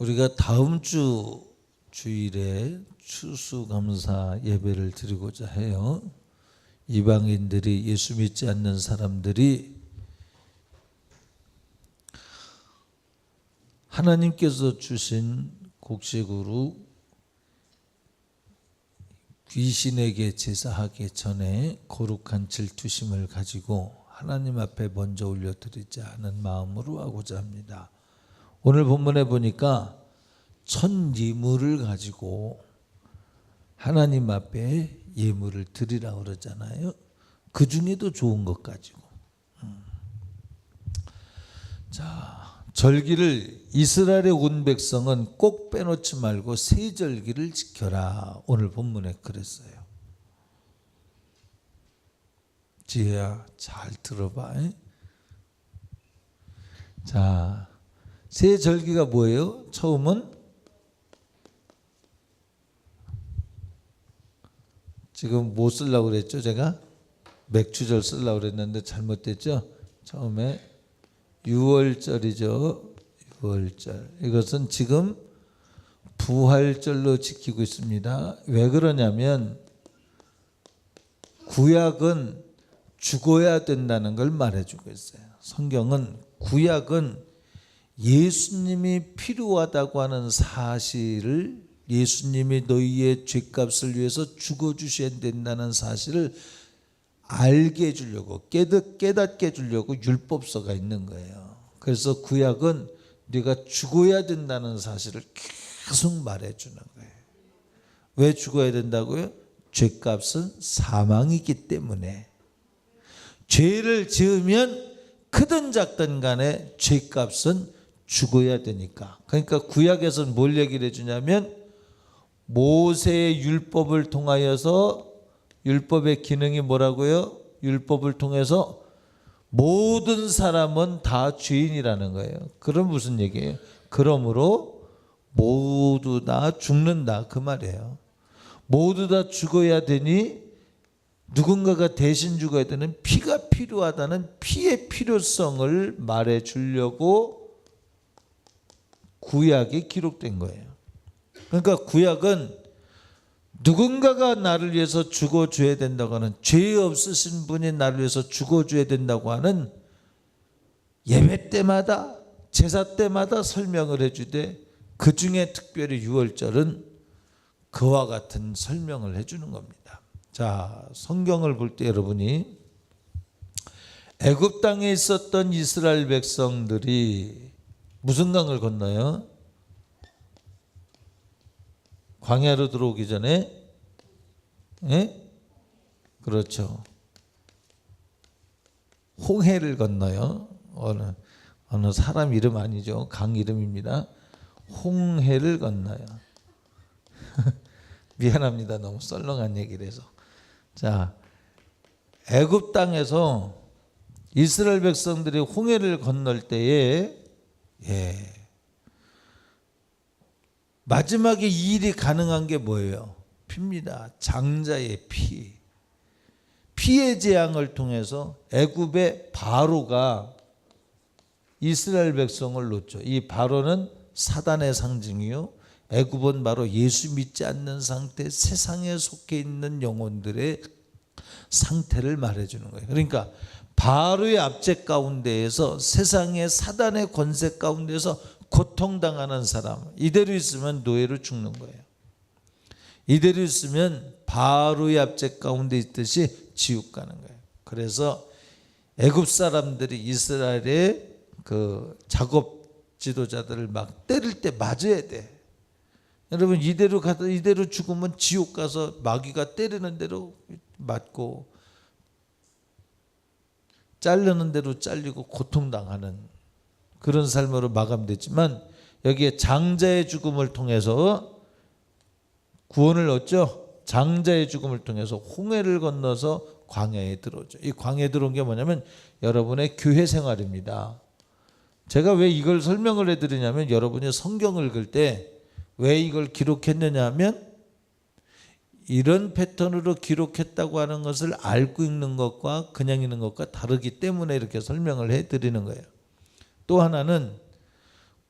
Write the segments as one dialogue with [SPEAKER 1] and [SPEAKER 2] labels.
[SPEAKER 1] 우리가 다음 주 주일에 추수감사 예배를 드리고자 해요. 이방인들이, 예수 믿지 않는 사람들이 하나님께서 주신 곡식으로 귀신에게 제사하기 전에 거룩한 질투심을 가지고 하나님 앞에 먼저 올려드리자 하는 마음으로 하고자 합니다. 오늘 본문에 보니까 천 예물을 가지고 하나님 앞에 예물을 드리라 그러잖아요. 그 중에도 좋은 것 가지고. 자, 절기를 이스라엘의 온 백성은 꼭 빼놓지 말고 세 절기를 지켜라. 오늘 본문에 그랬어요. 지혜야, 잘 들어봐. 자, 세 절기가 뭐예요? 처음은 지금 뭐 쓰려고 그랬죠? 제가 맥주절 쓰려고 그랬는데 잘못됐죠? 처음에 유월절이죠. 유월절. 이것은 지금 부활절로 지키고 있습니다. 왜 그러냐면 구약은 죽어야 된다는 걸 말해주고 있어요. 성경은 구약은 예수님이 필요하다고 하는 사실을, 예수님이 너희의 죄값을 위해서 죽어주셔야 된다는 사실을 알게 해주려고, 깨닫게 해주려고 율법서가 있는 거예요. 그래서 구약은 네가 죽어야 된다는 사실을 계속 말해주는 거예요. 왜 죽어야 된다고요? 죄값은 사망이기 때문에. 죄를 지으면 크든 작든 간에 죄값은 죽어야 되니까. 그러니까 구약에서는 뭘 얘기를 해주냐면 모세의 율법을 통하여서, 율법의 기능이 뭐라고요? 율법을 통해서 모든 사람은 다 죄인이라는 거예요. 그럼 무슨 얘기예요? 그러므로 모두 다 죽는다, 그 말이에요. 모두 다 죽어야 되니 누군가가 대신 죽어야 되는 피가 필요하다는 피의 필요성을 말해주려고 구약이 기록된 거예요. 그러니까 구약은 누군가가 나를 위해서 죽어줘야 된다고 하는, 죄 없으신 분이 나를 위해서 죽어줘야 된다고 하는 예배 때마다, 제사 때마다 설명을 해주되, 그 중에 특별히 유월절은 그와 같은 설명을 해주는 겁니다. 자, 성경을 볼 때 여러분이 애굽 땅에 있었던 이스라엘 백성들이 무슨 강을 건너요? 광야로 들어오기 전에, 그렇죠. 홍해를 건너요. 어느 사람 이름 아니죠. 강 이름입니다. 홍해를 건너요. 미안합니다. 너무 썰렁한 얘기를 해서. 자, 애굽 땅에서 이스라엘 백성들이 홍해를 건널 때에 마지막에 이 일이 가능한 게 뭐예요? 피입니다. 장자의 피. 피의 재앙을 통해서 애굽의 바로가 이스라엘 백성을 놓죠. 이 바로는 사단의 상징이요, 애굽은 바로 예수 믿지 않는 상태, 세상에 속해 있는 영혼들의 상태를 말해주는 거예요. 그러니까 바로의 압제 가운데에서, 세상의 사단의 권세 가운데에서 고통당하는 사람, 이대로 있으면 노예로 죽는 거예요. 이대로 있으면 바로의 압제 가운데 있듯이 지옥 가는 거예요. 그래서 애굽 사람들이 이스라엘의 그 작업 지도자들을 막 때릴 때 맞아야 돼. 여러분, 이대로 가다 이대로 죽으면 지옥 가서 마귀가 때리는 대로 맞고 자르는 대로 잘리고 고통당하는 그런 삶으로 마감됐지만, 여기에 장자의 죽음을 통해서 구원을 얻죠. 장자의 죽음을 통해서 홍해를 건너서 광야에 들어오죠. 이 광야에 들어온 게 뭐냐면 여러분의 교회 생활입니다. 제가 왜 이걸 설명을 해드리냐면, 여러분이 성경을 읽을 때 왜 이걸 기록했느냐 하면, 이런 패턴으로 기록했다고 하는 것을 알고 읽는 것과 그냥 읽는 것과 다르기 때문에 이렇게 설명을 해드리는 거예요. 또 하나는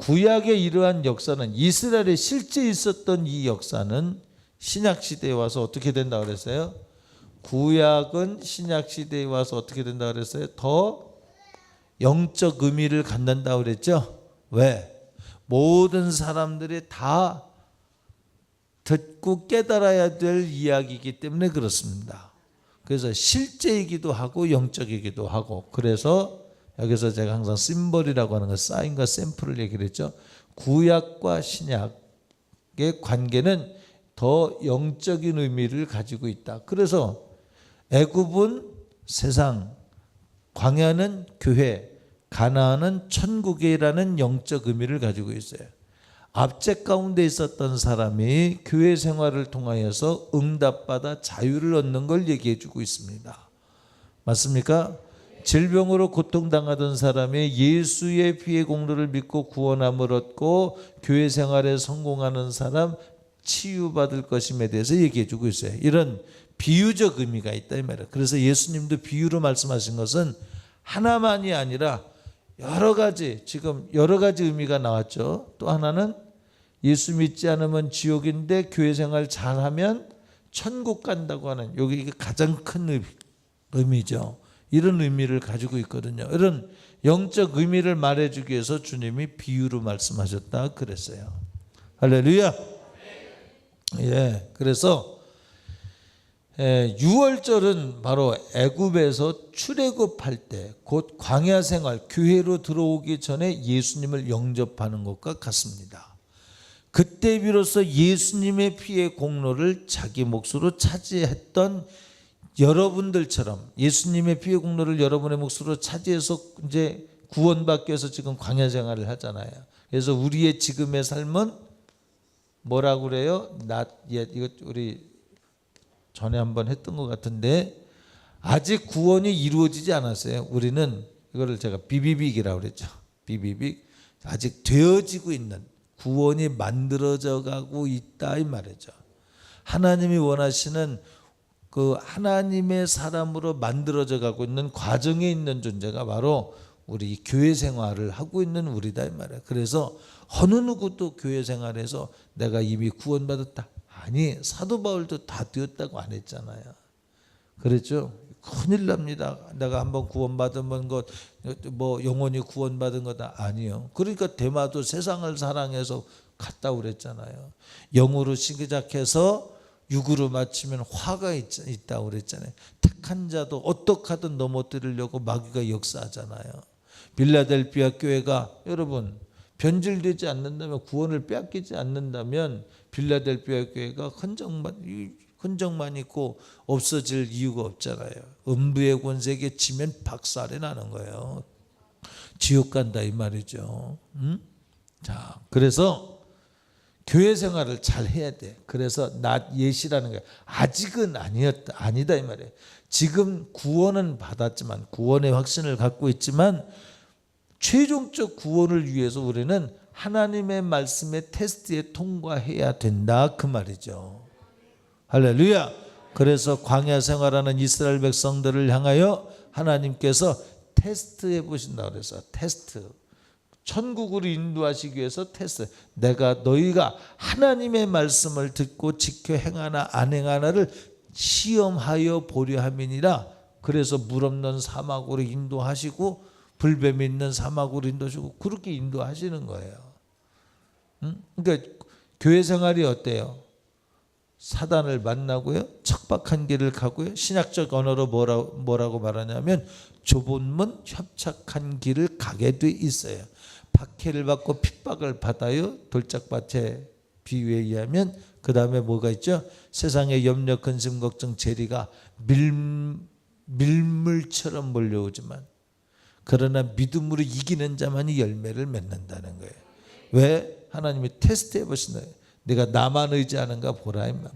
[SPEAKER 1] 구약의 이러한 역사는 이스라엘에 실제 있었던 이 역사는 신약시대에 와서 어떻게 된다 그랬어요? 구약은 신약시대에 와서 어떻게 된다 그랬어요? 더 영적 의미를 갖는다 그랬죠? 왜? 모든 사람들이 다 듣고 깨달아야 될 이야기이기 때문에 그렇습니다. 그래서 실제이기도 하고 영적이기도 하고, 그래서 여기서 제가 항상 심벌이라고 하는 거, 사인과 샘플을 얘기를 했죠. 구약과 신약의 관계는 더 영적인 의미를 가지고 있다. 그래서 애굽은 세상, 광야는 교회, 가나안은 천국이라는 영적 의미를 가지고 있어요. 압제 가운데 있었던 사람이 교회 생활을 통하여서 응답받아 자유를 얻는 걸 얘기해 주고 있습니다. 맞습니까? 질병으로 고통당하던 사람이 예수의 피의 공로를 믿고 구원함을 얻고 교회 생활에 성공하는 사람 치유받을 것임에 대해서 얘기해 주고 있어요. 이런 비유적 의미가 있다 이 말이에요. 그래서 예수님도 비유로 말씀하신 것은 하나만이 아니라 여러 가지, 지금 여러 가지 의미가 나왔죠. 또 하나는 예수 믿지 않으면 지옥인데 교회 생활 잘하면 천국 간다고 하는, 여기 가장 큰 의미죠. 이런 의미를 가지고 있거든요. 이런 영적 의미를 말해주기 위해서 주님이 비유로 말씀하셨다 그랬어요. 할렐루야. 예, 그래서 6월절은 바로 애굽에서 출애굽할 때, 곧 광야 생활, 교회로 들어오기 전에 예수님을 영접하는 것과 같습니다. 그때 비로소 예수님의 피의 공로를 자기 몫으로 차지했던 여러분들처럼, 예수님의 피의 공로를 여러분의 몫으로 차지해서 이제 구원받기 위해서 지금 광야 생활을 하잖아요. 그래서 우리의 지금의 삶은 뭐라고 그래요? 이거 우리 전에 한번 했던 것 같은데, 아직 구원이 이루어지지 않았어요. 우리는 이거를 제가 비비빅이라고 그랬죠. 비비빅, 아직 되어지고 있는, 구원이 만들어져 가고 있다 이 말이죠. 하나님이 원하시는 그 하나님의 사람으로 만들어져 가고 있는 과정에 있는 존재가 바로 우리 교회 생활을 하고 있는 우리다 이 말이에요. 그래서 어느 누구도 교회 생활에서 내가 이미 구원받았다, 아니, 사도 바울도 다 되었다고 안 했잖아요. 그랬죠? 큰일 납니다. 내가 한번 구원받은 것, 뭐 영원히 구원받은 거다, 아니요. 그러니까 데마도 세상을 사랑해서 갔다 그랬잖아요. 영으로 시작해서 육으로 마치면 화가 있다고 그랬잖아요. 택한 자도 어떻게 하든 넘어뜨리려고 마귀가 역사하잖아요. 빌라델피아 교회가, 여러분, 변질되지 않는다면, 구원을 빼앗기지 않는다면 빌라델피아 교회가 흔적만 있고 없어질 이유가 없잖아요. 음부의 권세에 지면 박살이 나는 거예요. 지옥 간다 이 말이죠. 자, 그래서 교회 생활을 잘 해야 돼. 그래서 not yet이라는 거예요. 아직은 아니다 이 말이에요. 지금 구원은 받았지만, 구원의 확신을 갖고 있지만, 최종적 구원을 위해서 우리는 하나님의 말씀의 테스트에 통과해야 된다 그 말이죠. 할렐루야. 그래서 광야 생활하는 이스라엘 백성들을 향하여 하나님께서 테스트해 보신다 그래서, 테스트, 천국으로 인도하시기 위해서 테스트, 내가 너희가 하나님의 말씀을 듣고 지켜 행하나 안 행하나를 시험하여 보려 함이니라. 그래서 물 없는 사막으로 인도하시고 불뱀이 있는 사막으로 인도하시고 그렇게 인도하시는 거예요. 그러니까 교회 생활이 어때요? 사단을 만나고요, 척박한 길을 가고요, 신약적 언어로 뭐라고 말하냐면 좁은 문 협착한 길을 가게 돼 있어요. 박해를 받고 핍박을 받아요. 돌짝밭의 비유에 의하면. 그 다음에 뭐가 있죠? 세상의 염려, 근심, 걱정, 재리가 밀물처럼 몰려오지만, 그러나 믿음으로 이기는 자만이 열매를 맺는다는 거예요. 왜? 하나님이 테스트해 보신다. 내가 나만 의지하는가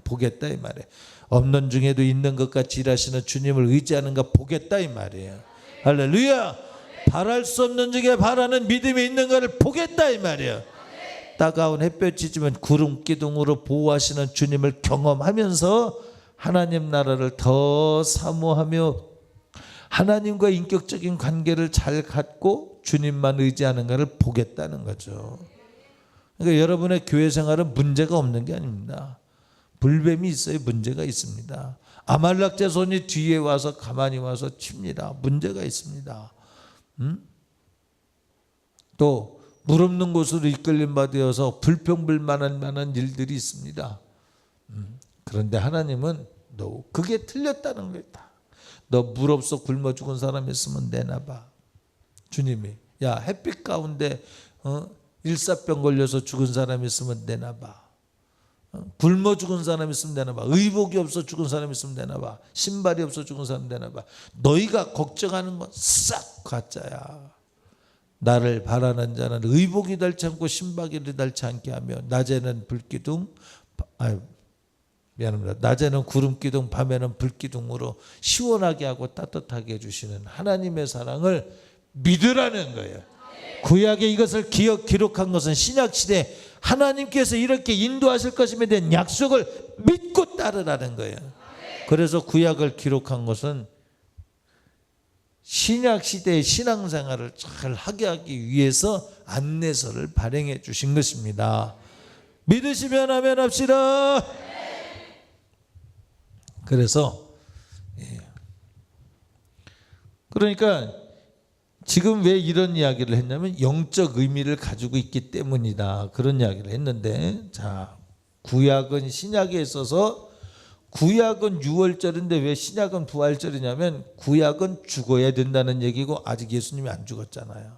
[SPEAKER 1] 보겠다 이 말이에요. 없는 중에도 있는 것 같이 일하시는 주님을 의지하는가 보겠다 이 말이에요. 할렐루야. 바랄 수 없는 중에 바라는 믿음이 있는가를 보겠다 이 말이에요. 따가운 햇볕이 지면 구름 기둥으로 보호하시는 주님을 경험하면서 하나님 나라를 더 사모하며 하나님과 인격적인 관계를 잘 갖고 주님만 의지하는가를 보겠다는 거죠. 그러니까 여러분의 교회 생활은 문제가 없는 게 아닙니다. 불뱀이 있어야 문제가 있습니다. 아말렉 자손이 뒤에 와서 가만히 와서 칩니다. 문제가 있습니다. 또 물 없는 곳으로 이끌림 받아서 불평불만할 만한 일들이 있습니다. 그런데 하나님은 너 그게 틀렸다는 거다. 너 물 없어 굶어 죽은 사람 있으면 내놔봐. 주님이 야 햇빛 가운데 일사병 걸려서 죽은 사람 있으면 내놔봐. 굶어 죽은 사람 있으면 내놔봐. 의복이 없어 죽은 사람 있으면 내놔봐. 신발이 없어 죽은 사람 내놔봐. 너희가 걱정하는 건 싹 가짜야. 나를 바라는 자는 의복이 닳지 않고 신발이 닳지 않게 하며 낮에는 불기둥 미안합니다. 낮에는 구름기둥 밤에는 불기둥으로 시원하게 하고 따뜻하게 해주시는 하나님의 사랑을 믿으라는 거예요. 구약에 이것을 기록한 것은 신약시대 하나님께서 이렇게 인도하실 것임에 대한 약속을 믿고 따르라는 거예요. 그래서 구약을 기록한 것은 신약시대의 신앙생활을 잘 하게 하기 위해서 안내서를 발행해 주신 것입니다. 믿으시면 아멘 합시다. 그래서 그러니까 지금 왜 이런 이야기를 했냐면 영적 의미를 가지고 있기 때문이다. 그런 이야기를 했는데, 자, 구약은 신약에 있어서 구약은 유월절인데 왜 신약은 부활절이냐면 구약은 죽어야 된다는 얘기고 아직 예수님이 안 죽었잖아요.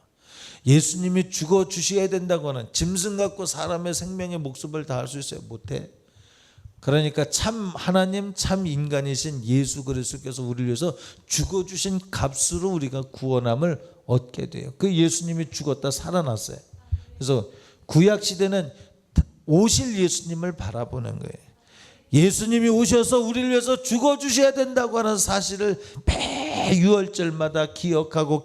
[SPEAKER 1] 예수님이 죽어 주셔야 된다고 하는 짐승 갖고 사람의 생명의 목숨을 다할 수 있어요? 못해. 그러니까 참 하나님 참 인간이신 예수 그리스도께서 우리를 위해서 죽어주신 값으로 우리가 구원함을 얻게 돼요. 그 예수님이 죽었다 살아났어요. 그래서 구약시대는 오실 예수님을 바라보는 거예요. 예수님이 오셔서 우리를 위해서 죽어주셔야 된다고 하는 사실을 매 유월절마다 기억하고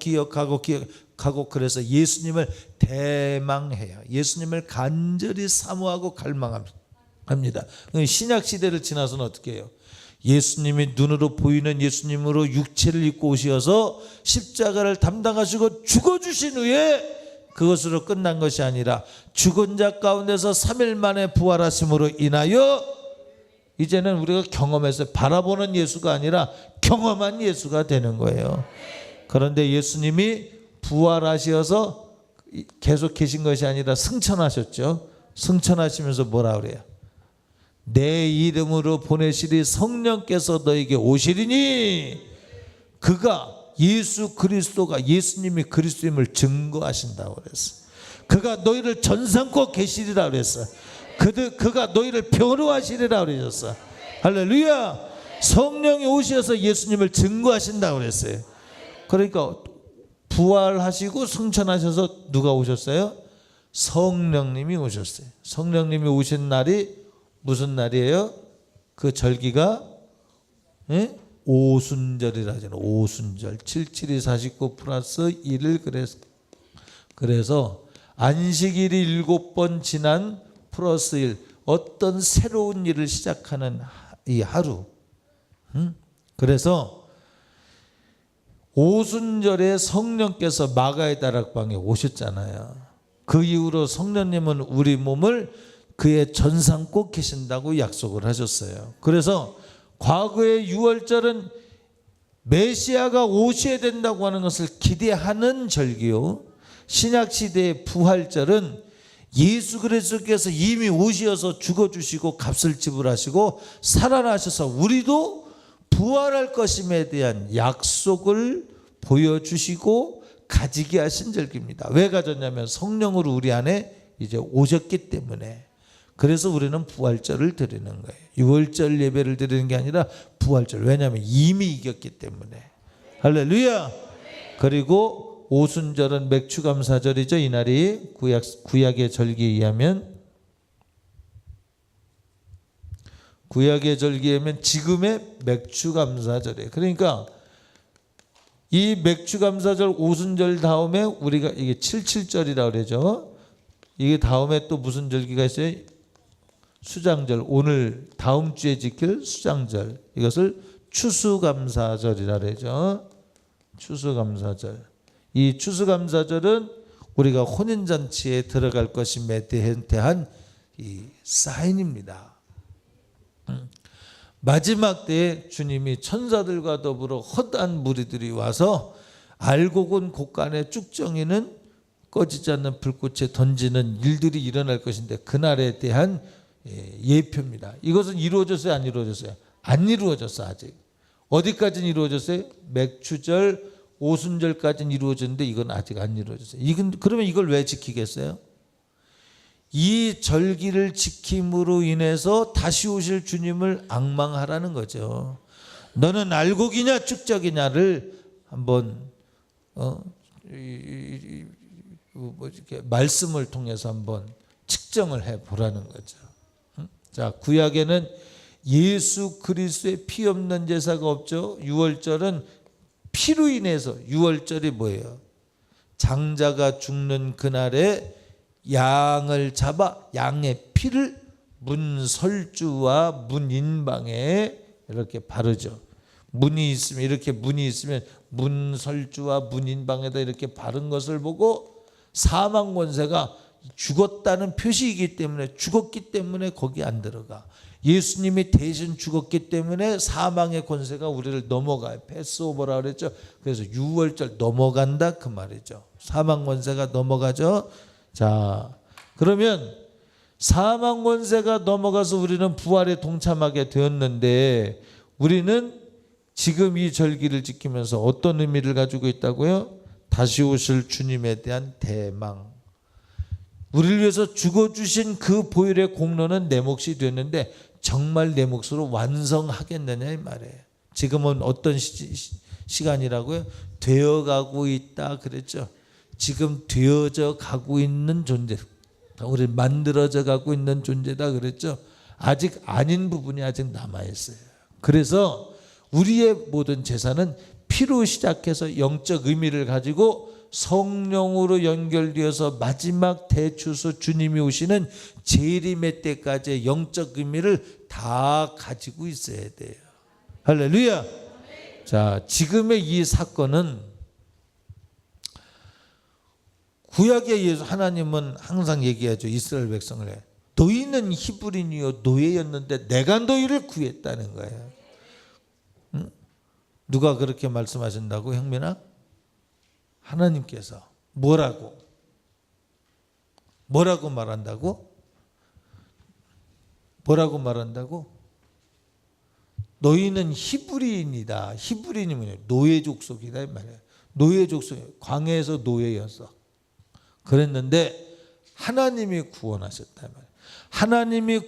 [SPEAKER 1] 그래서 예수님을 대망해요. 예수님을 간절히 사모하고 갈망합니다. 신약시대를 지나서는 어떻게 해요? 예수님이 눈으로 보이는 예수님으로 육체를 입고 오셔서 십자가를 담당하시고 죽어주신 후에 그것으로 끝난 것이 아니라 죽은 자 가운데서 3일 만에 부활하심으로 인하여 이제는 우리가 경험해서 바라보는 예수가 아니라 경험한 예수가 되는 거예요. 그런데 예수님이 부활하셔서 계속 계신 것이 아니라 승천하셨죠. 승천하시면서 뭐라 그래요? 내 이름으로 보내시리 성령께서 너에게 오시리니 그가 예수 그리스도가 예수님이 그리스도임을 증거하신다고 그랬어요. 그가 너희를 전삼고 계시리라 그랬어요. 그가 너희를 변호하시리라 그러셨어. 할렐루야. 성령이 오셔서 예수님을 증거하신다고 그랬어요. 그러니까 부활하시고 승천하셔서 누가 오셨어요? 성령님이 오셨어요. 성령님이 오신 날이 무슨 날이에요? 그 절기가 오순절이라 하잖아요. 오순절 77이 49 플러스 1을 그래서 안식일이 7번 지난 플러스 1 어떤 새로운 일을 시작하는 이 하루. 그래서 오순절에 성령께서 마가의 다락방에 오셨잖아요. 그 이후로 성령님은 우리 몸을 그의 전삼고 계신다고 약속을 하셨어요. 그래서 과거의 유월절은 메시아가 오셔야 된다고 하는 것을 기대하는 절기요. 신약시대의 부활절은 예수 그리스도께서 이미 오셔서 죽어주시고 값을 지불하시고 살아나셔서 우리도 부활할 것임에 대한 약속을 보여주시고 가지게 하신 절기입니다. 왜 가졌냐면 성령으로 우리 안에 이제 오셨기 때문에. 그래서 우리는 부활절을 드리는 거예요. 유월절 예배를 드리는 게 아니라 부활절. 왜냐하면 이미 이겼기 때문에. 할렐루야. 그리고 오순절은 맥추감사절이죠. 이날이 구약의 절기에 의하면 지금의 맥추감사절이에요. 그러니까 이 맥추감사절 오순절 다음에 우리가 이게 77절이라고 그러죠. 이게 다음에 또 무슨 절기가 있어요? 수장절. 오늘 다음 주에 지킬 수장절. 이것을 추수감사절이라 그러죠. 추수감사절. 이 추수감사절은 우리가 혼인잔치에 들어갈 것임에 대한 이 사인입니다. 마지막 때에 주님이 천사들과 더불어 허다한 무리들이 와서 알곡은 곳간에 쭉정이는 꺼지지 않는 불꽃에 던지는 일들이 일어날 것인데 그날에 대한 예표입니다. 이것은 이루어졌어요, 안 이루어졌어요? 안 이루어졌어. 아직. 어디까지는 이루어졌어요? 맥추절, 오순절까지는 이루어졌는데 이건 아직 안 이루어졌어요. 그러면 이걸 왜 지키겠어요? 이 절기를 지킴으로 인해서 다시 오실 주님을 앙망하라는 거죠. 너는 알곡이냐 쭉적이냐를 한번 이렇게 말씀을 통해서 한번 측정을 해 보라는 거죠. 자, 구약에는 예수 그리스도의 피 없는 제사가 없죠. 유월절은 피로 인해서, 유월절이 뭐예요? 장자가 죽는 그날에 양을 잡아 양의 피를 문설주와 문인방에 이렇게 바르죠. 문이 있으면 문설주와 문인방에다 이렇게 바른 것을 보고 사망 권세가 죽었다는 표시이기 때문에, 죽었기 때문에 거기 안 들어가. 예수님이 대신 죽었기 때문에 사망의 권세가 우리를 넘어가요. 패스오버라 그랬죠. 그래서 유월절 넘어간다 그 말이죠. 사망 권세가 넘어가죠. 자, 그러면 사망 권세가 넘어가서 우리는 부활에 동참하게 되었는데, 우리는 지금 이 절기를 지키면서 어떤 의미를 가지고 있다고요? 다시 오실 주님에 대한 대망. 우리를 위해서 죽어주신 그 보혈의 공로는 내 몫이 됐는데 정말 내 몫으로 완성하겠느냐 이 말이에요. 지금은 어떤 시간이라고요? 되어가고 있다 그랬죠. 지금 되어져 가고 있는 존재, 우리 만들어져 가고 있는 존재다 그랬죠. 아직 아닌 부분이 아직 남아있어요. 그래서 우리의 모든 제사는 피로 시작해서 영적 의미를 가지고 성령으로 연결되어서 마지막 대추수 주님이 오시는 재림의 때까지의 영적 의미를 다 가지고 있어야 돼요. 할렐루야. 자, 지금의 이 사건은 구약에 의해서 하나님은 항상 얘기하죠. 이스라엘 백성을 해. 너희는 히브리인이요 노예였는데 내가 너희를 구했다는 거예요. 응? 누가 그렇게 말씀하신다고 형민아? 하나님께서 뭐라고 말한다고? 뭐라고 말한다고? 너희는 히브리인이다. 히브리인이 뭐냐? 노예 족속이다 이 말이에요. 노예 족속, 광야에서 노예였어. 그랬는데 하나님이 구원하셨다 이 말이에요. 하나님이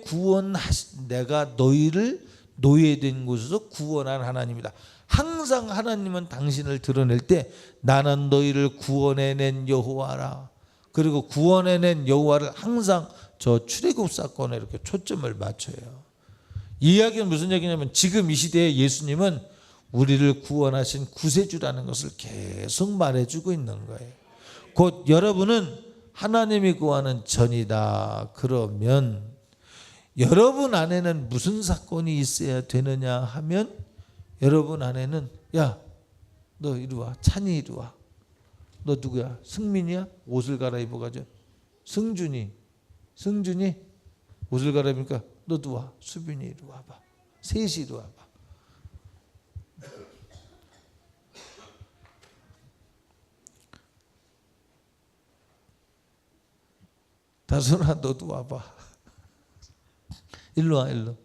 [SPEAKER 1] 내가 너희를 노예된 곳에서 구원한 하나님이다. 항상 하나님은 당신을 드러낼 때 나는 너희를 구원해낸 여호와라. 그리고 구원해낸 여호와를 항상 저 출애굽 사건에 이렇게 초점을 맞춰요. 이 이야기는 무슨 얘기냐면 지금 이 시대에 예수님은 우리를 구원하신 구세주라는 것을 계속 말해주고 있는 거예요. 곧 여러분은 하나님이 구하는 전이다. 그러면 여러분 안에는 무슨 사건이 있어야 되느냐 하면 여러분 안에는 야, 너 이리 와. 찬이 이리 와. 너 누구야? 승민이야? 옷을 갈아입어가지고 승준이 옷을 갈아입으니까 너도 와. 수빈이 이리 와봐. 셋이 이리 와봐. 다솔아 너도 와봐. 일로 와. 일로.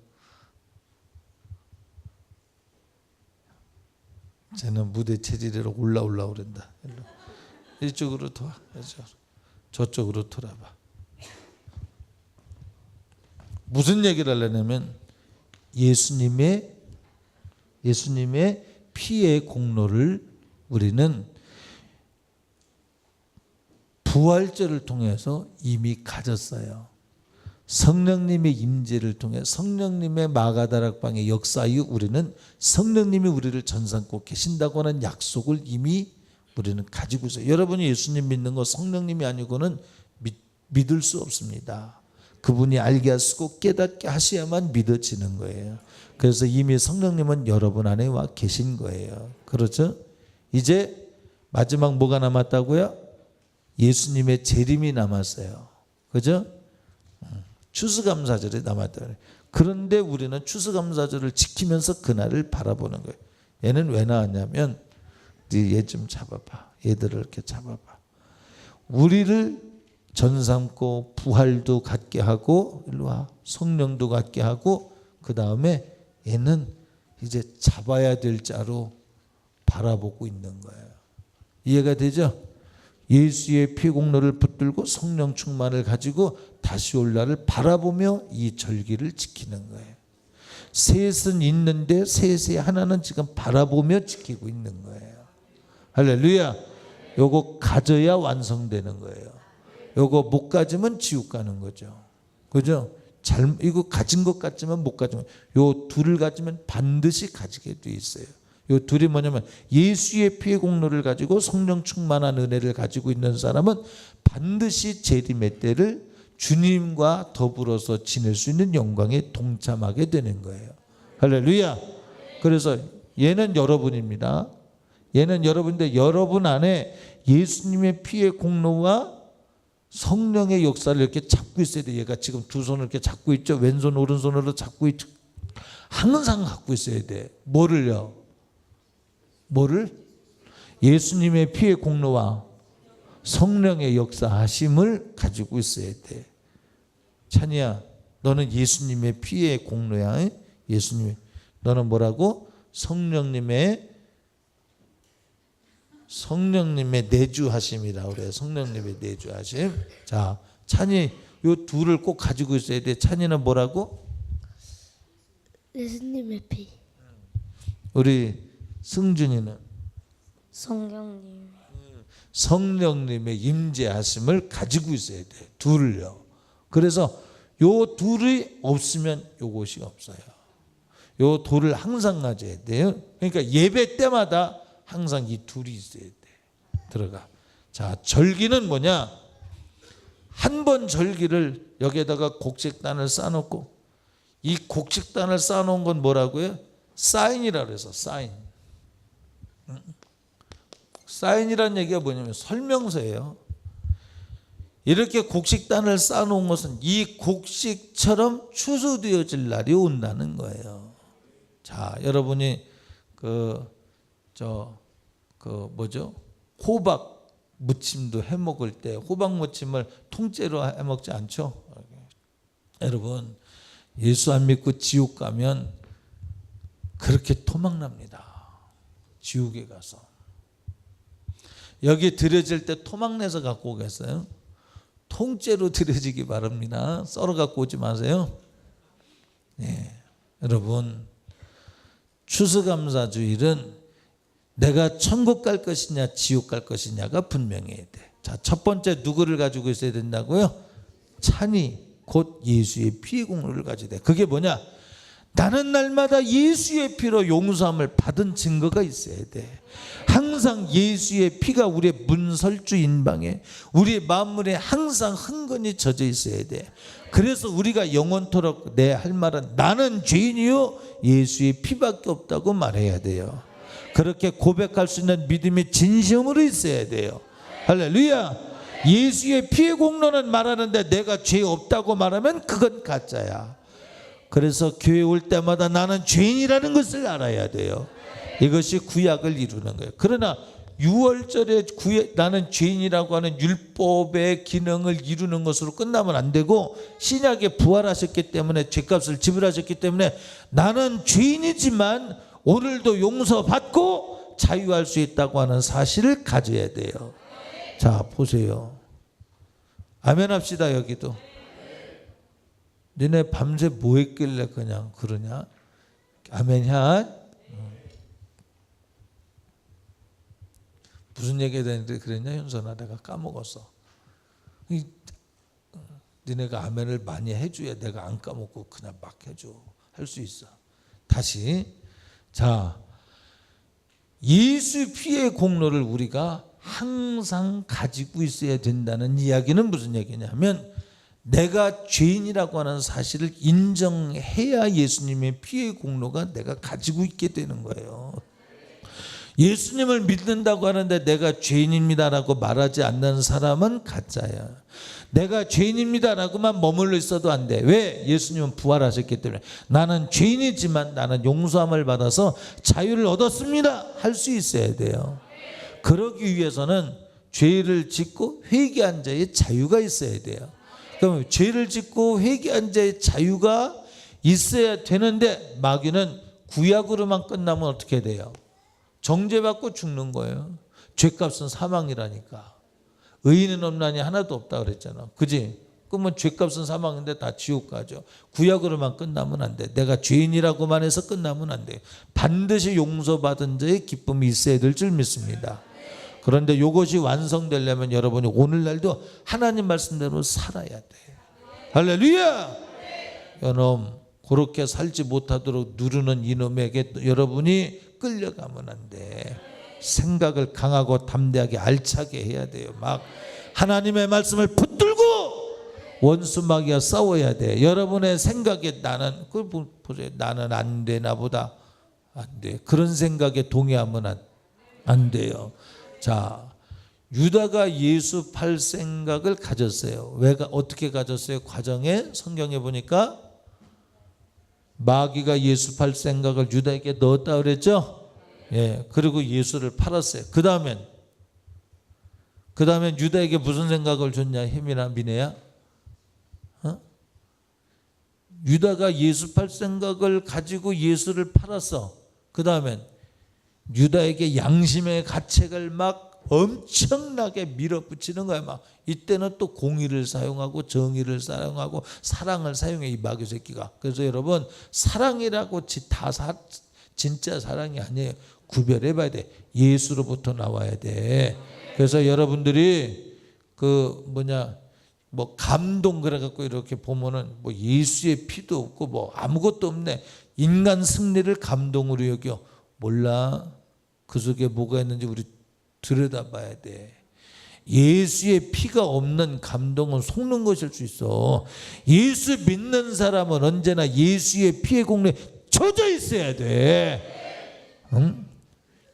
[SPEAKER 1] 쟤는 무대 체질로 올라오려 그런다. 일로. 이쪽으로 돌아. 저쪽으로 돌아봐. 무슨 얘기를 하려냐면 예수님의 피의 공로를 우리는 부활절을 통해서 이미 가졌어요. 성령님의 임재를 통해 성령님의 마가다락방의 역사 이후 우리는 성령님이 우리를 전삼고 계신다고 하는 약속을 이미 우리는 가지고 있어요. 여러분이 예수님 믿는 거 성령님이 아니고는 믿을 수 없습니다. 그분이 알게 하시고 깨닫게 하셔야만 믿어지는 거예요. 그래서 이미 성령님은 여러분 안에 와 계신 거예요. 그렇죠? 이제 마지막 뭐가 남았다고요? 예수님의 재림이 남았어요. 그죠? 추수감사절이 남았다. 그런데 우리는 추수감사절을 지키면서 그날을 바라보는 거예요. 얘는 왜 나왔냐면, 얘 좀 잡아봐. 얘들을 이렇게 잡아봐. 우리를 전삼고 부활도 갖게 하고, 일로 와, 성령도 갖게 하고, 그 다음에 얘는 이제 잡아야 될 자로 바라보고 있는 거예요. 이해가 되죠? 예수의 피 공로를 붙들고 성령 충만을 가지고 다시 올 날을 바라보며 이 절기를 지키는 거예요. 셋은 있는데 셋의 하나는 지금 바라보며 지키고 있는 거예요. 할렐루야. 요거 가져야 완성되는 거예요. 요거 못 가지면 지옥 가는 거죠. 그죠? 이거 가진 것 같지만 못 가지면, 요 둘을 가지면 반드시 가지게 돼 있어요. 요 둘이 뭐냐면, 예수의 피의 공로를 가지고 성령 충만한 은혜를 가지고 있는 사람은 반드시 재림의 때를 주님과 더불어서 지낼 수 있는 영광에 동참하게 되는 거예요. 할렐루야. 그래서 얘는 여러분입니다. 얘는 여러분인데, 여러분 안에 예수님의 피의 공로와 성령의 역사를 이렇게 잡고 있어야 돼. 얘가 지금 두 손을 이렇게 잡고 있죠. 왼손 오른손으로 잡고 있죠. 항상 갖고 있어야 돼. 뭐를요? 뭐를? 예수님의 피의 공로와 성령의 역사하심을 가지고 있어야 돼. 찬이야, 너는 예수님의 피의 공로야. 예수님의, 너는 뭐라고? 성령님의 내주하심이라고 그래요. 성령님의 내주하심. 자, 찬이 요 둘을 꼭 가지고 있어야 돼. 찬이는 뭐라고?
[SPEAKER 2] 예수님의 피.
[SPEAKER 1] 우리 승준이는
[SPEAKER 2] 성령님.
[SPEAKER 1] 성령님의 임재하심을 가지고 있어야 돼. 둘을요. 그래서 요 둘이 없으면 요것이 없어요. 요 둘을 항상 가져야 돼요. 그러니까 예배 때마다 항상 이 둘이 있어야 돼. 들어가. 자, 절기는 뭐냐? 한 번 절기를 여기에다가 곡식단을 쌓아놓고, 이 곡식단을 쌓아놓은 건 뭐라고요? 사인이라고 그래서 사인. 사인이라는 얘기가 뭐냐면 설명서예요. 이렇게 곡식단을 쌓아놓은 것은 이 곡식처럼 추수되어질 날이 온다는 거예요. 자, 여러분이 호박 무침도 해 먹을 때 호박 무침을 통째로 해 먹지 않죠? 여러분, 예수 안 믿고 지옥 가면 그렇게 토막납니다. 지옥에 가서. 여기 드려질 때 토막 내서 갖고 오겠어요? 통째로 드려지기 바랍니다. 썰어 갖고 오지 마세요. 네, 여러분, 추수감사주일은 내가 천국 갈 것이냐 지옥 갈 것이냐가 분명해야 돼. 자, 첫 번째 누구를 가지고 있어야 된다고요? 찬이, 곧 예수의 피의 공로를 가져야 돼. 그게 뭐냐? 나는 날마다 예수의 피로 용서함을 받은 증거가 있어야 돼. 항상 예수의 피가 우리의 문설주 인방에, 우리의 만물에 항상 흥건히 젖어 있어야 돼. 그래서 우리가 영원토록 내 할 말은 나는 죄인이요 예수의 피밖에 없다고 말해야 돼요. 그렇게 고백할 수 있는 믿음이 진심으로 있어야 돼요. 할렐루야. 예수의 피의 공로는 말하는데 내가 죄 없다고 말하면 그건 가짜야. 그래서 교회 올 때마다 나는 죄인이라는 것을 알아야 돼요. 이것이 구약을 이루는 거예요. 그러나 6월절에 나는 죄인이라고 하는 율법의 기능을 이루는 것으로 끝나면 안 되고, 신약에 부활하셨기 때문에 죄값을 지불하셨기 때문에 나는 죄인이지만 오늘도 용서받고 자유할 수 있다고 하는 사실을 가져야 돼요. 자, 보세요. 아멘 합시다. 여기도 너네 밤새 뭐 했길래 그냥 그러냐? 아멘이야? 무슨 얘기해야 되는데 그랬냐? 현선아, 내가 까먹었어. 너네가 아멘을 많이 해줘야 내가 안 까먹고 그냥 막 해줘. 할 수 있어. 다시. 자, 예수 피의 공로를 우리가 항상 가지고 있어야 된다는 이야기는 무슨 얘기냐면, 내가 죄인이라고 하는 사실을 인정해야 예수님의 피의 공로가 내가 가지고 있게 되는 거예요. 예수님을 믿는다고 하는데 내가 죄인입니다라고 말하지 않는 사람은 가짜야. 내가 죄인입니다라고만 머물러 있어도 안 돼. 왜? 예수님은 부활하셨기 때문에. 나는 죄인이지만 나는 용서함을 받아서 자유를 얻었습니다 할 수 있어야 돼요. 그러기 위해서는 죄를 짓고 회개한 자의 자유가 있어야 돼요. 그럼 죄를 짓고 회개한 자의 자유가 있어야 되는데 마귀는 구약으로만 끝나면 어떻게 돼요? 정죄받고 죽는 거예요. 죄값은 사망이라니까. 의인은 없나니 하나도 없다 그랬잖아. 그지? 그러면 죄값은 사망인데 다 지옥 가죠. 구약으로만 끝나면 안 돼. 내가 죄인이라고만 해서 끝나면 안 돼. 반드시 용서받은 자의 기쁨이 있어야 될 줄 믿습니다. 그런데 이것이 완성되려면 여러분이 오늘날도 하나님 말씀대로 살아야 돼. 할렐루야. 여러분 그렇게 살지 못하도록 누르는 이놈에게 여러분이 끌려가면 안 돼. 생각을 강하고 담대하게 알차게 해야 돼요. 막 하나님의 말씀을 붙들고 원수 마귀와 싸워야 돼. 여러분의 생각에 나는 그걸 보세요. 나는 안 되나 보다. 안 돼. 그런 생각에 동의하면 안 돼요. 자, 유다가 예수 팔 생각을 가졌어요. 어떻게 가졌어요? 과정에 성경에 보니까 마귀가 예수 팔 생각을 유다에게 넣었다 그랬죠? 예, 그리고 예수를 팔았어요. 그 다음엔 유다에게 무슨 생각을 줬냐? 햄이나 미네야? 유다가 예수 팔 생각을 가지고 예수를 팔았어. 그 다음엔 유다에게 양심의 가책을 막 엄청나게 밀어붙이는 거야. 막 이때는 또 공의를 사용하고 정의를 사용하고 사랑을 사용해, 이 마귀 새끼가. 그래서 여러분 사랑이라고 다 진짜 사랑이 아니에요. 구별해 봐야 돼. 예수로부터 나와야 돼. 그래서 여러분들이 뭐 감동 그래 갖고 이렇게 보면은 뭐 예수의 피도 없고 뭐 아무것도 없네. 인간 승리를 감동으로 여겨. 몰라. 그 속에 뭐가 있는지 우리 들여다봐야 돼. 예수의 피가 없는 감동은 속는 것일 수 있어. 예수 믿는 사람은 언제나 예수의 피의 공로에 젖어 있어야 돼. 응?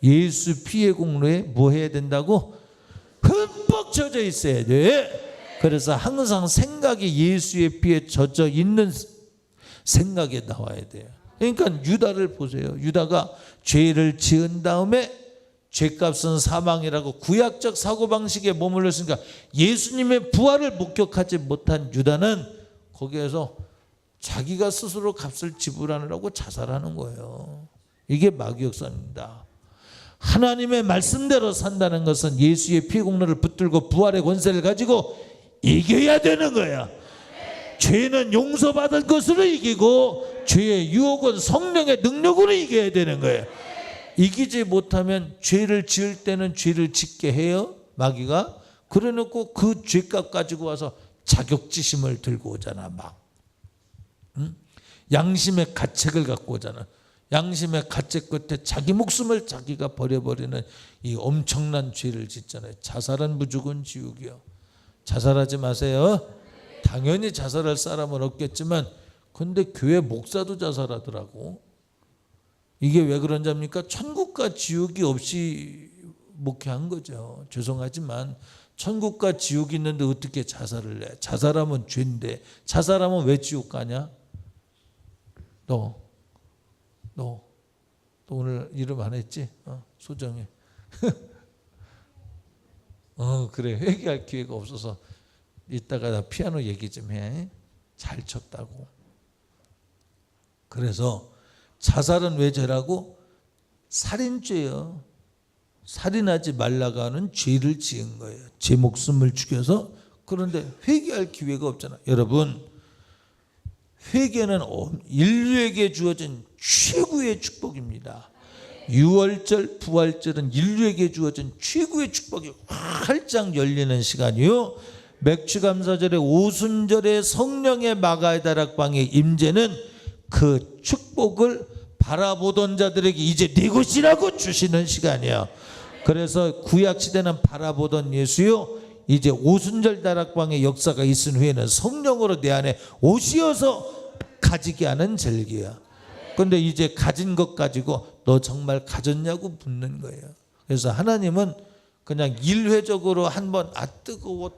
[SPEAKER 1] 예수 피의 공로에 뭐 해야 된다고? 흠뻑 젖어 있어야 돼. 그래서 항상 생각이 예수의 피에 젖어 있는 생각에 나와야 돼요. 그러니까 유다를 보세요. 유다가 죄를 지은 다음에 죄값은 사망이라고 구약적 사고방식에 머물렀으니까 예수님의 부활을 목격하지 못한 유다는 거기에서 자기가 스스로 값을 지불하느라고 자살하는 거예요. 이게 마귀 역사입니다. 하나님의 말씀대로 산다는 것은 예수의 피 공로를 붙들고 부활의 권세를 가지고 이겨야 되는 거야. 죄는 용서받은 것으로 이기고 죄의 유혹은 성령의 능력으로 이겨야 되는 거예요. 이기지 못하면 죄를 지을 때는 죄를 짓게 해요. 마귀가. 그래놓고 그 죄값 가지고 와서 자격지심을 들고 오잖아. 막 양심의 가책을 갖고 오잖아. 양심의 가책 끝에 자기 목숨을 자기가 버려버리는 이 엄청난 죄를 짓잖아요. 자살은 무조건 지옥이요. 자살하지 마세요. 당연히 자살할 사람은 없겠지만 근데 교회 목사도 자살하더라고. 이게 왜 그런지 압니까? 천국과 지옥이 없이 목회한 거죠. 죄송하지만 천국과 지옥이 있는데 어떻게 자살을 해? 자살하면 죄인데 자살하면 왜 지옥 가냐? 너 오늘 이름 안 했지? 소정해. 그래. 회개할 기회가 없어서 이따가 나 피아노 얘기 좀 해. 잘 쳤다고. 그래서 자살은 왜 죄라고? 살인죄요. 살인하지 말라고 하는 죄를 지은 거예요. 제 목숨을 죽여서. 그런데 회개할 기회가 없잖아. 여러분, 회개는 인류에게 주어진 최고의 축복입니다. 유월절, 부활절은 인류에게 주어진 최고의 축복이 활짝 열리는 시간이요. 맥주감사절의 오순절의 성령의 마가의 다락방의 임재는 그 축복을 바라보던 자들에게 이제 네 것이라고 주시는 시간이에요. 그래서 구약시대는 바라보던 예수요, 이제 오순절 다락방의 역사가 있은 후에는 성령으로 내 안에 오시어서 가지게 하는 절기야. 근데 이제 가진 것 가지고 너 정말 가졌냐고 묻는 거예요. 그래서 하나님은 그냥 일회적으로 한번 뜨거워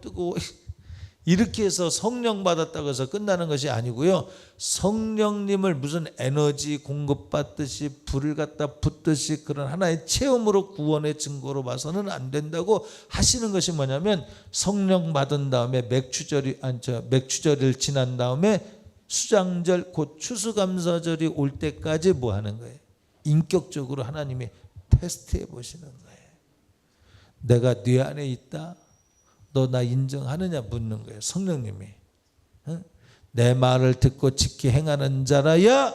[SPEAKER 1] 이렇게 해서 성령 받았다고 해서 끝나는 것이 아니고요. 성령님을 무슨 에너지 공급받듯이 불을 갖다 붓듯이 그런 하나의 체험으로 구원의 증거로 봐서는 안 된다고 하시는 것이 뭐냐면, 성령 받은 다음에 맥추절을 지난 다음에 수장절 곧 추수감사절이 올 때까지 뭐 하는 거예요? 인격적으로 하나님이 테스트해 보시는 거예요. 내가 네 안에 있다? 너 나 인정하느냐 묻는 거예요. 성령님이. 내 말을 듣고 지키 행하는 자라야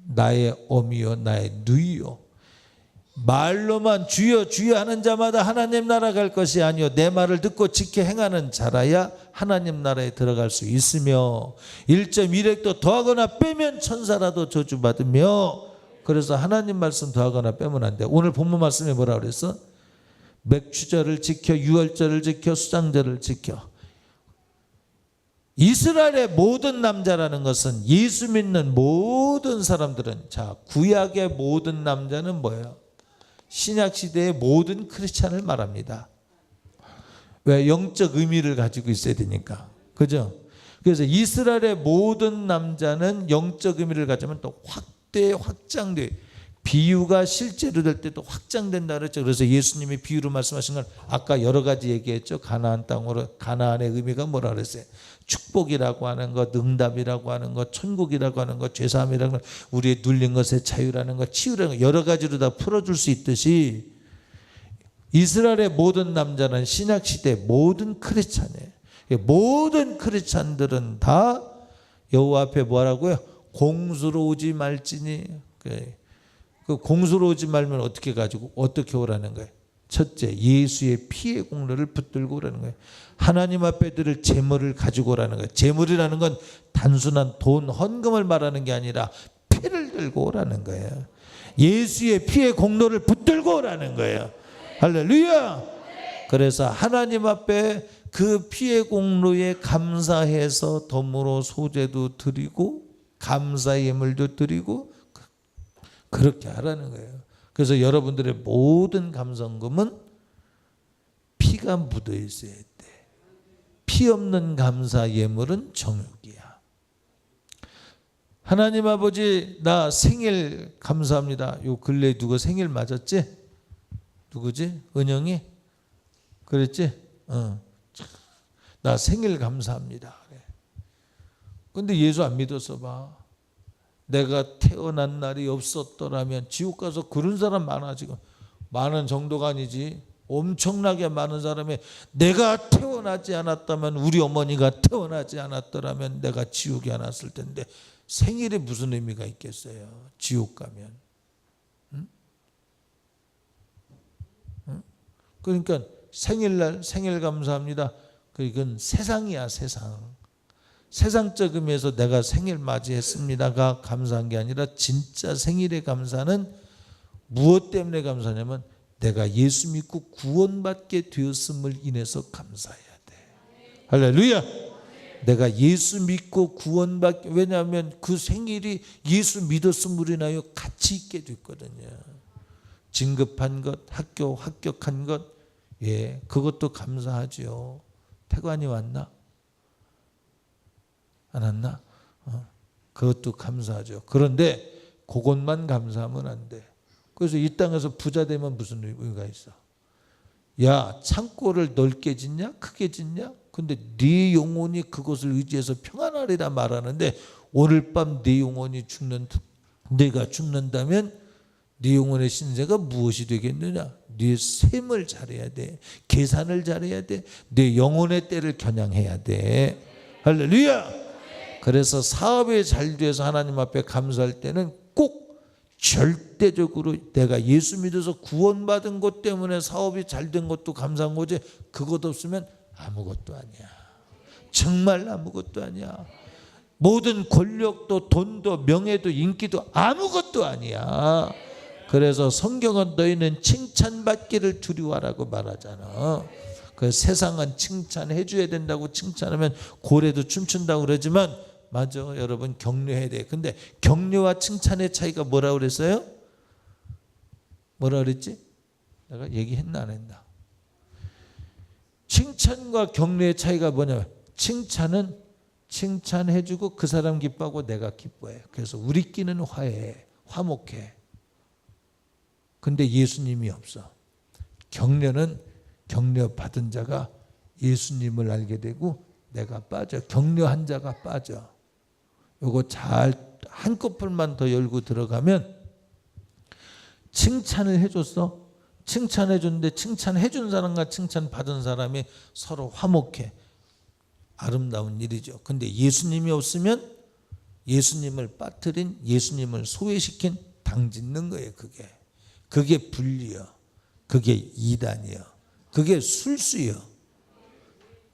[SPEAKER 1] 나의 어미요 나의 누이요. 말로만 주여 주여 하는 자마다 하나님 나라 갈 것이 아니요 내 말을 듣고 지켜 행하는 자라야 하나님 나라에 들어갈 수 있으며 1.1획도 더하거나 빼면 천사라도 저주받으며. 그래서 하나님 말씀 더하거나 빼면 안 돼. 오늘 본문 말씀에 뭐라 그랬어? 맥추절을 지켜 유월절을 지켜 수장절을 지켜. 이스라엘의 모든 남자라는 것은 예수 믿는 모든 사람들은, 자 구약의 모든 남자는 뭐예요? 신약 시대의 모든 크리스찬을 말합니다. 왜? 영적 의미를 가지고 있어야 되니까. 그죠? 그래서 이스라엘의 모든 남자는 영적 의미를 가지면 또 확장돼. 비유가 실제로 될 때도 확장된다 그랬죠. 그래서 예수님이 비유로 말씀하신 건 아까 여러 가지 얘기했죠. 가나안 땅으로, 가나안의 의미가 뭐라 그랬어요? 축복이라고 하는 것, 응답이라고 하는 것, 천국이라고 하는 것, 죄사함이라는 것, 우리의 눌린 것의 자유라는 것, 치유라는 것, 여러 가지로 다 풀어줄 수 있듯이 이스라엘의 모든 남자는 신약시대 모든 크리스찬이에요. 모든 크리스찬들은 다 여호와 앞에 뭐라고요? 공수로오지 말지니. 그 공수로오지 말면 어떻게 가지고 어떻게 오라는 거예요? 첫째, 예수의 피의 공로를 붙들고 오라는 거예요. 하나님 앞에 드릴 재물을 가지고 오라는 거예요. 재물이라는 건 단순한 돈, 헌금을 말하는 게 아니라 피를 들고 오라는 거예요. 예수의 피의 공로를 붙들고 오라는 거예요. 할렐루야. 그래서 하나님 앞에 그 피의 공로에 감사해서 덤으로 소제도 드리고 감사의 예물도 드리고 그렇게 하라는 거예요. 그래서 여러분들의 모든 감성금은 피가 묻어 있어야 돼. 피 없는 감사 예물은 정욕이야. 하나님 아버지 나 생일 감사합니다. 요 근래 누구 생일 맞았지? 누구지? 은영이? 그랬지? 나 생일 감사합니다. 근데 예수 안 믿었어 봐. 내가 태어난 날이 없었더라면, 지옥 가서 그런 사람 많아. 지금 많은 정도가 아니지 엄청나게 많은 사람이 내가 태어나지 않았다면, 우리 어머니가 태어나지 않았더라면 내가 지옥에 안 왔을 텐데 생일에 무슨 의미가 있겠어요? 지옥 가면. 그러니까 생일날 생일 감사합니다. 그건 세상이야. 세상적 의미에서 내가 생일 맞이했습니다가 감사한 게 아니라 진짜 생일의 감사는 무엇 때문에 감사하냐면 내가 예수 믿고 구원받게 되었음을 인해서 감사해야 돼. 할렐루야. 내가 예수 믿고 구원받게, 왜냐하면 그 생일이 예수 믿었음으로 인하여 가치 있게 됐거든요. 진급한 것, 학교 합격한 것, 그것도 감사하죠. 태관이 왔나? 안 왔나? 그것도 감사하죠. 그런데 그것만 감사하면 안 돼. 그래서 이 땅에서 부자 되면 무슨 의미가 있어? 야, 창고를 넓게 짓냐? 크게 짓냐? 근데 네 영혼이 그것을 의지해서 평안하리라 말하는데, 오늘 밤 네 영혼이 내가 죽는다면 네 영혼의 신세가 무엇이 되겠느냐? 네 셈을 잘해야 돼. 계산을 잘해야 돼. 네 영혼의 때를 겨냥해야 돼. 할렐루야. 그래서 사업이 잘 돼서 하나님 앞에 감사할 때는 꼭 절대적으로 내가 예수 믿어서 구원받은 것 때문에 사업이 잘 된 것도 감사한 거지, 그것 없으면 아무것도 아니야. 정말 아무것도 아니야. 모든 권력도 돈도 명예도 인기도 아무것도 아니야. 그래서 성경은 너희는 칭찬받기를 두려워하라고 말하잖아. 그 세상은 칭찬해 줘야 된다고 칭찬하면 고래도 춤춘다고 그러지만 맞아. 여러분 격려해야 돼. 근데 격려와 칭찬의 차이가 뭐라고 그랬어요? 뭐라 그랬지? 내가 얘기했나 안 했나? 칭찬과 격려의 차이가 뭐냐면 칭찬은 칭찬해주고 그 사람 기뻐하고 내가 기뻐해. 그래서 우리끼리는 화해해. 화목해. 근데 예수님이 없어. 격려는 격려 받은 자가 예수님을 알게 되고 내가 빠져. 격려한 자가 빠져. 요거 잘 한꺼풀만 더 열고 들어가면 칭찬을 해줬어. 칭찬해줬는데 칭찬해준 사람과 칭찬받은 사람이 서로 화목해. 아름다운 일이죠. 근데 예수님이 없으면 예수님을 빠뜨린, 예수님을 소외시킨 당 짓는 거예요. 그게 불리요. 그게 이단이요. 그게 술수요.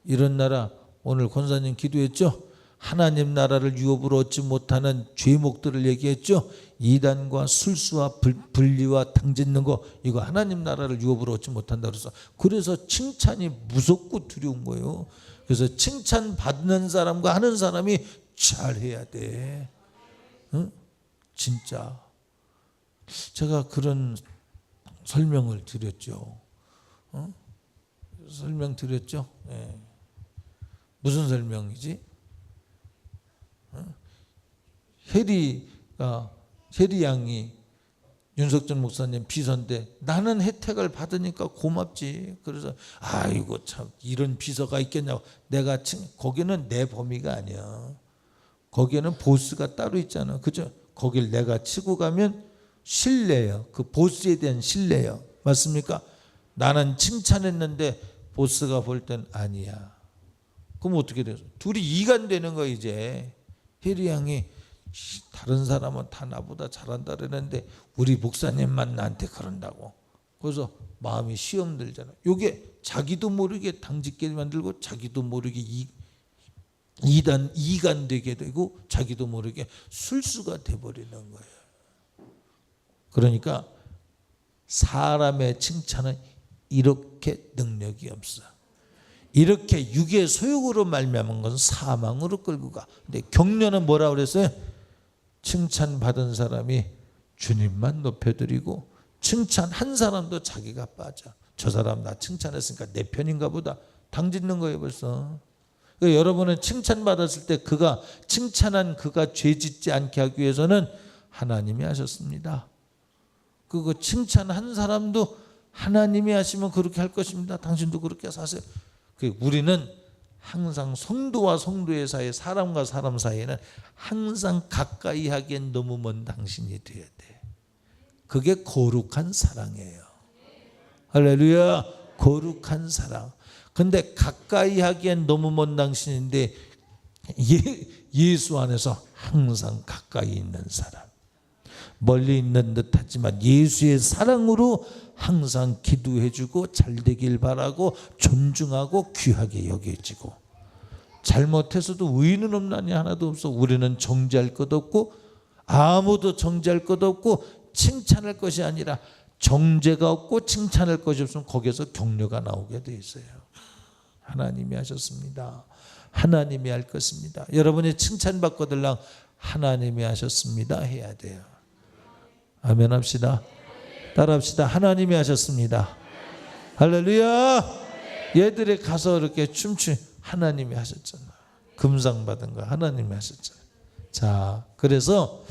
[SPEAKER 1] 이런 나라 오늘 권사님 기도했죠. 하나님 나라를 유업으로 얻지 못하는 죄목들을 얘기했죠. 이단과 술수와 분리와 당짓는 거 이거 하나님 나라를 유업으로 얻지 못한다 그래서 칭찬이 무섭고 두려운 거예요. 그래서 칭찬받는 사람과 하는 사람이 잘해야 돼. 응? 진짜 제가 그런 설명을 드렸죠. 설명드렸죠. 네. 무슨 설명이지? 혜리 양이 윤석전 목사님 비서인데 나는 혜택을 받으니까 고맙지. 그래서 아이고 참 이런 비서가 있겠냐고. 거기는 내 범위가 아니야. 거기에는 보스가 따로 있잖아. 그죠? 거길 내가 치고 가면 신뢰예요. 그 보스에 대한 신뢰예요. 맞습니까? 나는 칭찬했는데 보스가 볼 땐 아니야. 그럼 어떻게 돼요? 둘이 이간되는 거야 이제. 혜리 양이 다른 사람은 다 나보다 잘한다 그러는데 우리 목사님만 나한테 그런다고. 그래서 마음이 시험 들잖아. 이게 자기도 모르게 당짓게 만들고 자기도 모르게 이간되게 되고 자기도 모르게 술수가 돼버리는 거예요. 그러니까 사람의 칭찬은 이렇게 능력이 없어. 이렇게 육의 소욕으로 말미암은 것은 사망으로 끌고 가. 근데 격려는 뭐라고 그랬어요? 칭찬받은 사람이 주님만 높여드리고 칭찬한 사람도 자기가 빠져. 저 사람 나 칭찬했으니까 내 편인가 보다. 당짓는 거예요 벌써. 그러니까 여러분은 칭찬받았을 때 칭찬한 그가 죄짓지 않게 하기 위해서는 하나님이 하셨습니다. 그거 칭찬한 사람도 하나님이 하시면 그렇게 할 것입니다. 당신도 그렇게 사세요. 우리는 항상 성도와 성도의 사이, 사람과 사람 사이에는 항상 가까이 하기엔 너무 먼 당신이 돼야 돼. 그게 거룩한 사랑이에요. 할렐루야. 거룩한 사랑. 근데 가까이 하기엔 너무 먼 당신인데 예수 안에서 항상 가까이 있는 사람. 멀리 있는 듯 하지만 예수의 사랑으로 항상 기도해주고 잘되길 바라고 존중하고 귀하게 여겨지고, 잘못해서도 의인은 없나니 하나도 없어. 우리는 정죄할 것 없고 아무도 정죄할 것 없고 칭찬할 것이 아니라 정죄가 없고 칭찬할 것이 없으면 거기에서 격려가 나오게 돼 있어요. 하나님이 하셨습니다. 하나님이 할 것입니다. 여러분이 칭찬받거들랑 하나님이 하셨습니다 해야 돼요. 아멘 합시다. 따라합시다. 하나님이 하셨습니다. 할렐루야. 얘들이 가서 이렇게 하나님이 하셨잖아. 금상 받은 거 하나님이 하셨잖아. 자, 그래서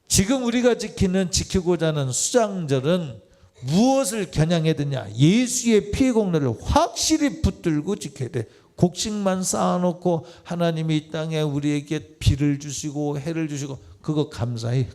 [SPEAKER 1] 지금 우리가 지키고자 하는 수장절은 무엇을 겨냥해야 되냐? 예수의 피의 공로를 확실히 붙들고 지켜야 돼. 곡식만 쌓아놓고 하나님이 이 땅에 우리에게 비를 주시고 해를 주시고 그거 감사히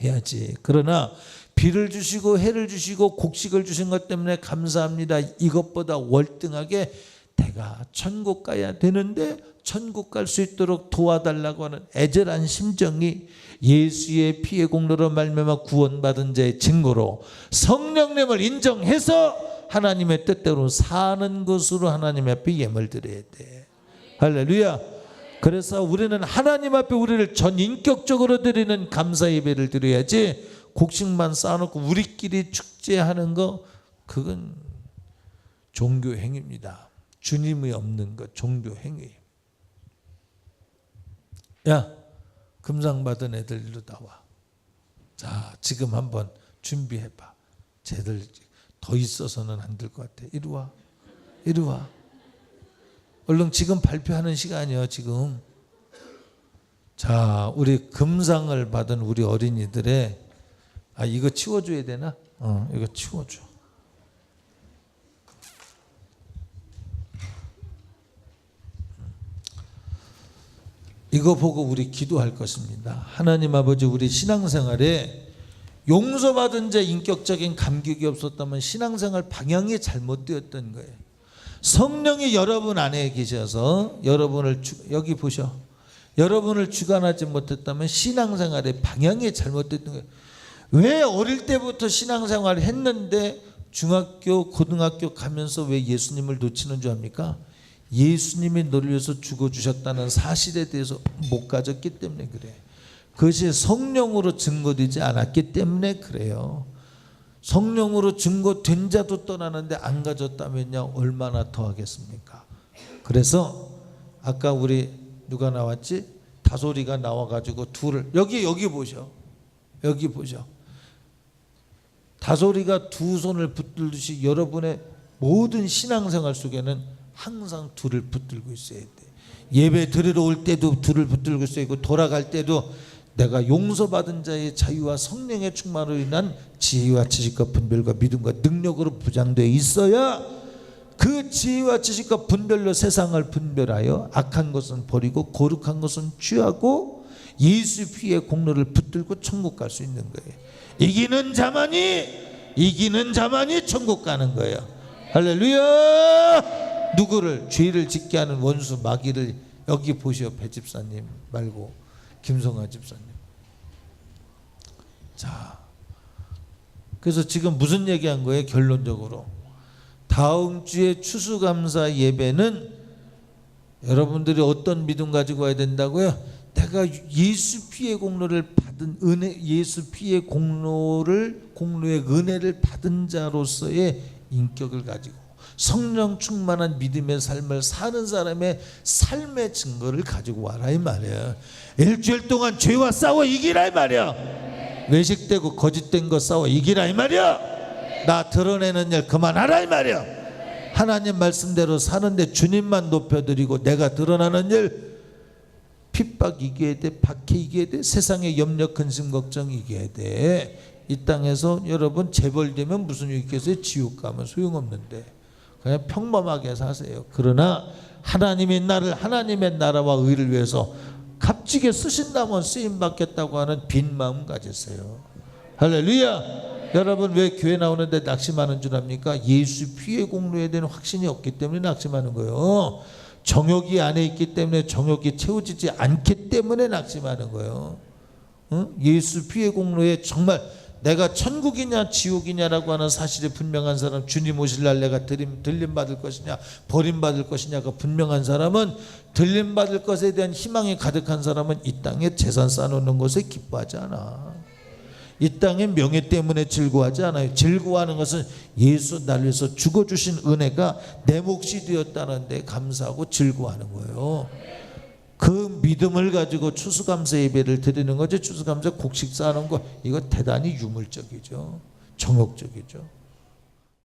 [SPEAKER 1] 해야지. 그러나 비를 주시고 해를 주시고 곡식을 주신 것 때문에 감사합니다. 이것보다 월등하게 내가 천국 가야 되는데 천국 갈 수 있도록 도와달라고 하는 애절한 심정이 예수의 피의 공로로 말미암아 구원받은 자의 증거로 성령님을 인정해서 하나님의 뜻대로 사는 것으로 하나님 앞에 예물 드려야 돼. 할렐루야. 그래서 우리는 하나님 앞에 우리를 전인격적으로 드리는 감사 예배를 드려야지, 곡식만 쌓아놓고 우리끼리 축제하는 거 그건 종교 행위입니다. 주님이 없는 것 종교 행위. 야, 금상 받은 애들 일로 나와. 자, 지금 한번 준비해봐. 쟤들 더 있어서는 안 될 것 같아. 이리 와. 이리 와. 얼른 지금 발표하는 시간이요, 지금. 자, 우리 금상을 받은 우리 어린이들의, 이거 치워줘야 되나? 이거 치워줘. 이거 보고 우리 기도할 것입니다. 하나님 아버지, 우리 신앙생활에 용서받은 자 인격적인 감격이 없었다면 신앙생활 방향이 잘못되었던 거예요. 성령이 여러분 안에 계셔서 여기 보셔. 여러분을 주관하지 못했다면 신앙생활의 방향이 잘못됐던 거예요. 왜 어릴 때부터 신앙생활을 했는데 중학교, 고등학교 가면서 왜 예수님을 놓치는 줄 압니까? 예수님이 너를 위해서 죽어주셨다는 사실에 대해서 못 가졌기 때문에 그래. 그것이 성령으로 증거되지 않았기 때문에 그래요. 성령으로 증거된 자도 떠나는데 안 가졌다면요, 얼마나 더 하겠습니까? 그래서 아까 우리 누가 나왔지? 다솔이가 나와가지고 둘을 여기 보셔. 여기 보셔. 다솔이가 두 손을 붙들듯이 여러분의 모든 신앙생활 속에는 항상 둘을 붙들고 있어야 돼. 예배 드리러 올 때도 둘을 붙들고 있어야 되고, 돌아갈 때도 내가 용서받은 자의 자유와 성령의 충만으로 인한 지혜와 지식과 분별과 믿음과 능력으로 부장되어 있어야 그 지혜와 지식과 분별로 세상을 분별하여 악한 것은 버리고 거룩한 것은 취하고 예수 피의 공로를 붙들고 천국 갈 수 있는 거예요. 이기는 자만이 천국 가는 거예요. 할렐루야. 누구를? 죄를 짓게 하는 원수 마귀를 여기 보시오. 배 집사님 말고 김성아 집사님. 자, 그래서 지금 무슨 얘기한 거예요? 결론적으로 다음 주에 추수감사 예배는 여러분들이 어떤 믿음 가지고 와야 된다고요? 내가 예수 피의 공로를 받은 은혜, 예수 피의 공로의 은혜를 받은 자로서의 인격을 가지고 성령 충만한 믿음의 삶을 사는 사람의 삶의 증거를 가지고 와라 이 말이야. 일주일 동안 죄와 싸워 이기라 이 말이야. 외식되고 거짓된 거 싸워 이기라 이 말이야. 나 드러내는 일 그만하라 이 말이야. 하나님 말씀대로 사는데 주님만 높여드리고 내가 드러나는 일, 핍박 이겨야 돼, 박해 이겨야 돼, 세상의 염려 근심 걱정 이겨야 돼. 이 땅에서 여러분 재벌되면 무슨 유 있겠어요? 지옥 가면 소용없는데 그냥 평범하게 사세요. 그러나 하나님이 나를 하나님의 나라와 의를 위해서 값지게 쓰신다면 쓰임 받겠다고 하는 빈 마음 가지세요. 할렐루야. 여러분 왜 교회 나오는데 낙심하는 줄 압니까? 예수 피의 공로에 대한 확신이 없기 때문에 낙심하는 거예요. 정욕이 안에 있기 때문에 정욕이 채워지지 않기 때문에 낙심하는 거예요. 예수 피의 공로에 정말 내가 천국이냐 지옥이냐라고 하는 사실이 분명한 사람, 주님 오실 날 내가 들림받을 것이냐 버림받을 것이냐가 분명한 사람은, 들림받을 것에 대한 희망이 가득한 사람은 이 땅에 재산 쌓아놓는 것에 기뻐하지 않아. 이 땅의 명예 때문에 즐거워하지 않아요. 즐거워하는 것은 예수 나를 위해서 죽어주신 은혜가 내 몫이 되었다는 데 감사하고 즐거워하는 거예요. 그 믿음을 가지고 추수감사 예배를 드리는 거죠. 추수감사 곡식 쌓는 거, 이거 대단히 유물적이죠. 정욕적이죠.